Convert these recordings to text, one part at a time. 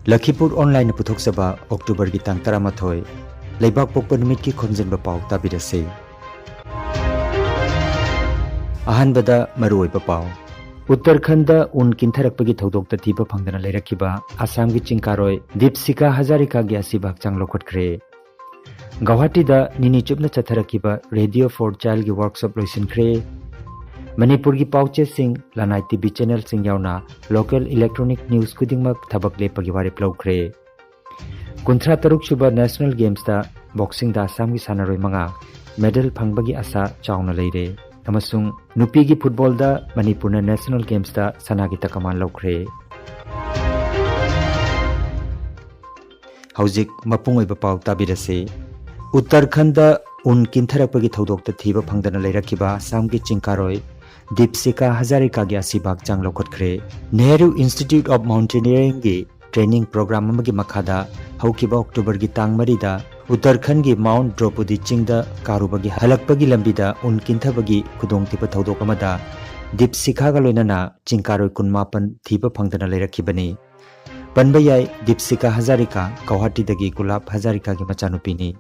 Lakhipuronline puthokchaba October gi tang 13 leibak pokpa numit ki Khomjinba Pao tabirase. Ahanbada maruoiba pau Uttarakhand un kintarakpagi thodokta thiba phangdana leirakiba Assam gi chingkaroi Deepsika Hazarika gi asibak chang lokhotkre. Guwahati da nini chupna chatharakiba Radio for Child gi workshop loisinkhre. Manipur gi pauche sing lanai TV channel sing yauna local electronic news kudingmak thabak lepagi wari plaukhre. Kunthra taruk suba national games da boxing da Assam gi sanaroi manga medal phangbagi asa chauna leire. Amasung nupi gi football da Manipur na national games da sanagi takaman laukhre. Haujik mapungoi ba pau tabirase. Uttarakhand da un kintarakpagi thodokta thiba phangdana leirakiba Assam gi chingkaroi Deepsika Hazarika gi asibak chang lokhotkre. Nehru Institute of Mountaineering gi training program amagi makhada haukiba October gi tang 3 da Uttarakhand gi Mount Draupadi chingda karubagi halakpagi lambida un kinthabagi khudongtiba thodok amada Deepsika ga loinana chingkaroi 18 thiba phangdana leirakibani. Panbayai Deepsika Hazarika Guwahati dagi Gulab Hazarika gi machanupini.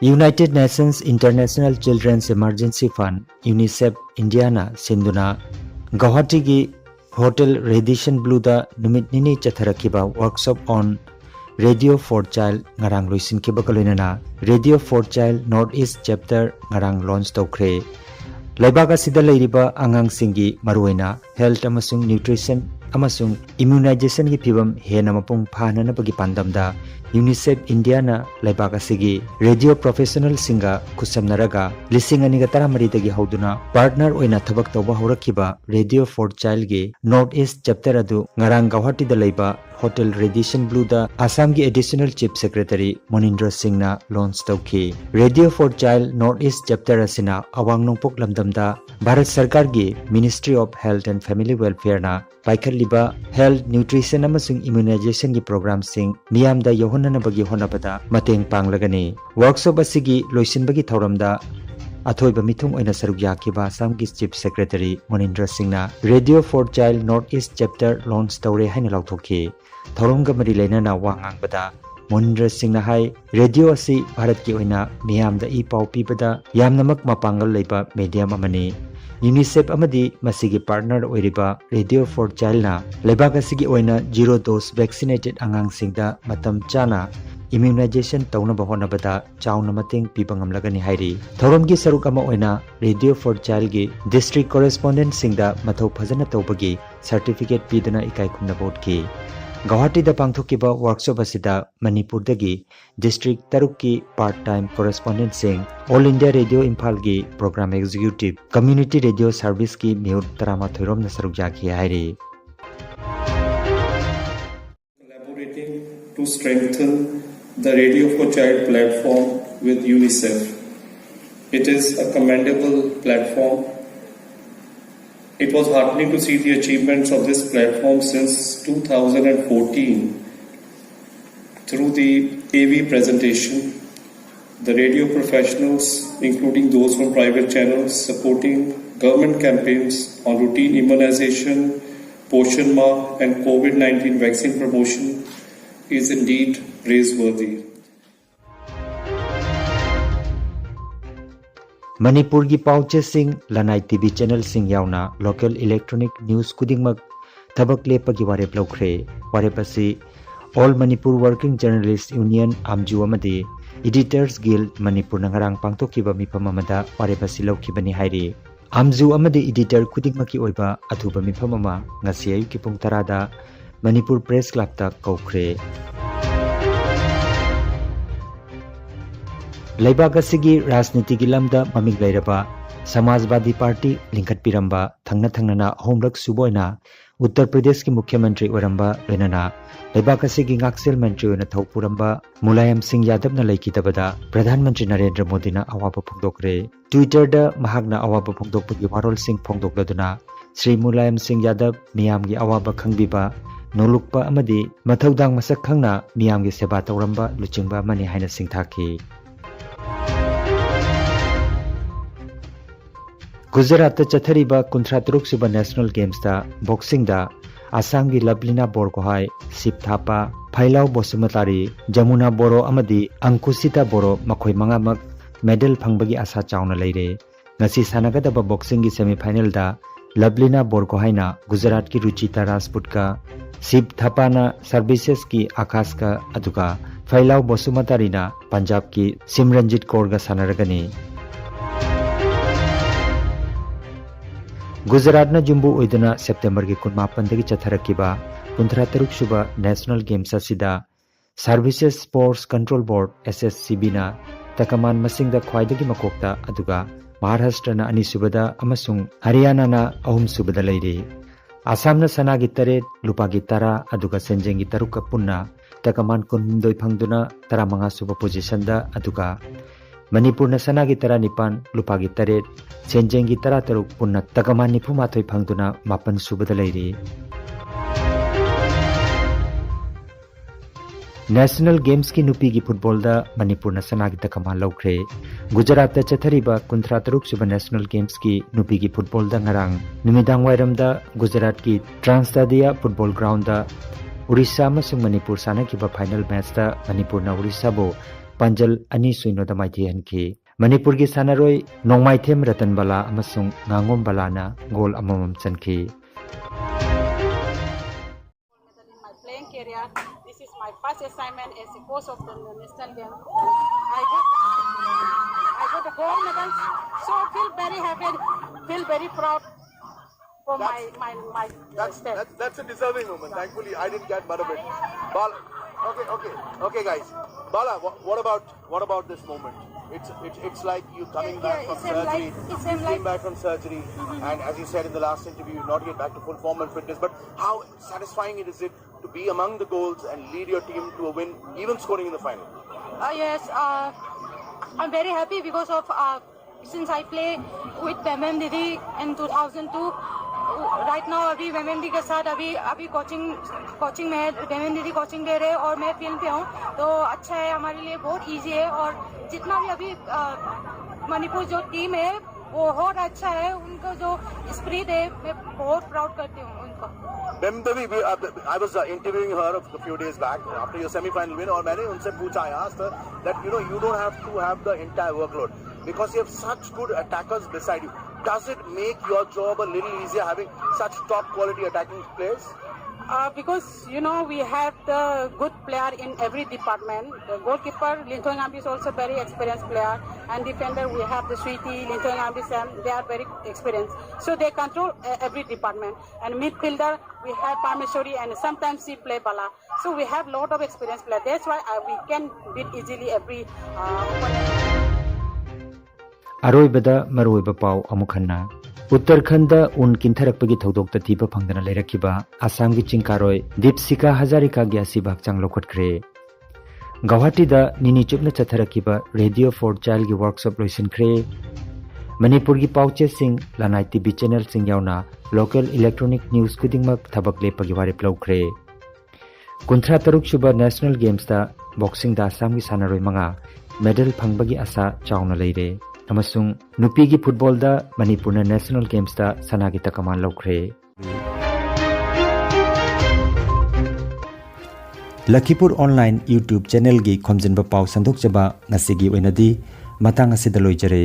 United Nations International Children's Emergency Fund UNICEF Indiana Sinduna Guwahati gi Hotel Radisson Blue da numit nini chatharakiba workshop on Radio for Child ngarang loisinkiba kaloinana Radio for Child Northeast chapter ngarang launch tawkhre. Laibaga sida leiriba angang singi maruina health amasung nutrition amasung immunization gi phibam hena mapung phanana bagi pandamda UNICEF Indiana laibaga sigi radio professional singa kusamnaraga lising aniga taramari dagi hauduna partner oina thabak tawba horakiba Radio for Child gi Northeast chapter adu ngarang Guwahati da laiba Hotel Radisson Blue da Assam gi additional chief secretary Monindra Singh na launch tawki. Radio for Child Northeast chapter asina awang nongpok lamdamda Bharat Sarkar gi Ministry of Health and Family Welfare na paikhalliba health nutrition amasung immunization gi program sing miyam da yohonana bagi honabada mateng panglagani. Workshop asigi loisinbagi thoramda athoiba mithung oina saruk yakiba Assam gi chief secretary Monindra Singh na Radio for Child Northeast chapter launch tawre haina lauthoki. Thoromga mari leinana wangang bada Monindra Singh na hai radio asi Bharat ki oina miyam da I pau pibada yamnamak mapangal leiba medium amani. UNICEF amadi masigi partner oiriba Radio for Child na leibak asigi oina zero dose vaccinated angang singda matam chana immunization tawna bahona bada chauna mating pibangamlagani hairi. Thoromgi saruk ama oina Radio for Child gi district correspondent singda mathau phajana tawbagi certificate pidana ikai khumna board ki. Guwahati da pangthokiba workshop asida Manipur dagi district taruk ki part-time correspondent sing All India Radio Imphal gi program executive community radio service ki mute tarama thoirom na saruk jaki hairi. Collaborating to strengthen the Radio for Child platform with UNICEF. It is a commendable platform. It was heartening to see the achievements of this platform since 2014 through the AV presentation. The radio professionals, including those from private channels, supporting government campaigns on routine immunization, Poshan Ma and COVID-19 vaccine promotion is indeed praiseworthy. Manipur gi pauche sing lanai TV channel sing yauna local electronic news kudingmak thabak lepagi warep laukhre. Warepasi All Manipur Working Journalists Union Amju amadi Editors Guild Manipur nangarang pangthokiba mifam amada warepasi laukibani hairi. Amju amadi editor kudingmaki oiba athuba mifam ama ngasi ayuki pung 10 da Manipur Press Club ta kaukhre. Leibak asigi rajniti gi lamda maming leiraba Samajwadi Party lingkhat piramba thangna thangnana homlak suboina Uttar Pradesh ki Mukhyamantri oramba loinana leibak asigi ngaksel mantri oina thopuramba Mulayam Singh Yadav na laikitabada Pradhan Mantri Narendra Modi na awaba phongdokre. Twitter da mahagna awaba phongdokpagi warol sing phongdokladuna Sri Mulayam Singh Yadav miyam gi awaba khangbiba nolukpa amadi mathaudang masak khangna miyam gi seba tawramba luchingba mani haina singthaki. Gujarat चथरीबा 53 सुबा national games दा boxing दा आसाम की Lovlina Borgohain SIP Thapa फैलाव बसुमतारी जमुना बोरो अमदी अंकुशिता बोरो मखोई मंगामक medal फंगबगी आशा चावना लेरे ngasi sanagada boxing की semifinal दा लवलीना बोरगोहाईना गुजरात की रुचिता राजपूत का सिप थापाना सर्विसेज की आकाश का अदुगा फैलाव बसुमतारीना पंजाब की सिमरनजीत कौर का सानरगनी गुजरात जुम्बु ओइदना सेप्टेम्बर की 19 चथरकिबा 53 सुबा नेशनल गेम्स असिदा services sports control board SSCB ना तकमान मसिंग दा ख्वाइदगी मकोक्ता अदुगा महाराष्ट्र ना अनिसुबदा अमसुंग हरियाणा ना अहुम सुबदा लेरे आसाम ना सनागी 3 लुपागी 10 अदुगा सेंजेंगी 3 का पुन्ना तकमान 19 फंगदुना 15 सुबा पोजीशन दा अदुगा मणिपुर ना सनागी 19 लुपागी 3 सेंजेंगी 13 पुन्ना तकमान 94 फंगदुना 9 सुबदा लेरे नेशनल गेम्स की नुपी की फुटबॉल दा मणिपुर ना सनागी तकमान लौख्रे गुजरात दा चथरीबा 53 सुबा नेशनल गेम्स की नुपी की फुटबॉल दा ngarang निमिदांग वायरम दा गुजरात की ट्रांसदादिया फुटबॉल ग्राउंड दा उड़ीसा अमसुंग मणिपुर सानखिबा फाइनल मैच दा मणिपुर ना उड़ीसा बो पंजल 2-0 दा माइथेहनखि मणिपुर की सानरोय नोंमाइथेम रतन बाला अमसुंग nganगोम बालाना गोल अममम चनखि This is my first assignment as a coach of the national game. I got a gold medal, so I feel very happy, feel very proud for my step. That's a deserving moment. Thankfully, I didn't get but a bit. Bala, okay, guys. Bala, what about this moment? It's like you coming back from surgery. You came back from surgery, and as you said in the last interview, you're not yet back to full form and fitness. But how satisfying is it to be among the goals and lead your team to a win, even scoring in the final? Yes, I'm very happy because of since I play with Bemem Didi in 2002. Right now अभी बेमेंदी के साथ अभी coaching में बेमेंदी दीदी coaching दे रहे हैं और मैं फील्ड पे हूँ तो अच्छा है हमारे लिए बहुत इजी है और जितना भी अभी मणिपुर जो टीम है वो बहुत अच्छा है उनका जो स्पिरिट है मैं बहुत प्राउड करती हूँ उनको I was interviewing her a few days back after your semi-final win और मैंने उनसे पूछा I asked her that you don't have to have the entire workload because you have such good attackers beside you. Does it make your job a little easier having such top quality attacking players? Because we have the good player in every department. The goalkeeper Linton Ambi is also very experienced player, and defender we have the Sweetie Linton Ambi Sam. They are very experienced, so they control every department. And midfielder we have Parmeshwari, and sometimes she play Bala. So we have lot of experienced player. That's why we can beat easily every opponent. अरोइबदा मरोइबा पाव अमुखन्ना उत्तराखंड उन किंथरकपगी थौदोक्ता थीबा फंगदना लेरखिबा आसाम की चिंकारोय दीपसिका हजारिका की असिबा हक्चांग लौखटख्रे गुवाहाटी दा निनी चुपना चथरखिबा radio for child की workshop लोइसनख्रे मणिपुर की पाउचे सिंह लानाई टीवी चैनल सिंह यावना लोकल इलेक्ट्रॉनिक न्यूज खुदिंगमक थबक लेपगी वारिप लौख्रे 53 सुबा नेशनल गेम्स दा बॉक्सिंग दा आसाम की सानरोय मंगा मेडल फंगबगी आशा चावना लेरे अमसुंग नुपी की फुटबॉल दा मणिपुर नेशनल गेम्स दा सनागी तकमान लौख्रे लखीपुर ऑनलाइन यूट्यूब चैनल की खोमजिनबा पाव संदोकजबा नसिगी ओइनदी मतंग असिदा लोइजरे।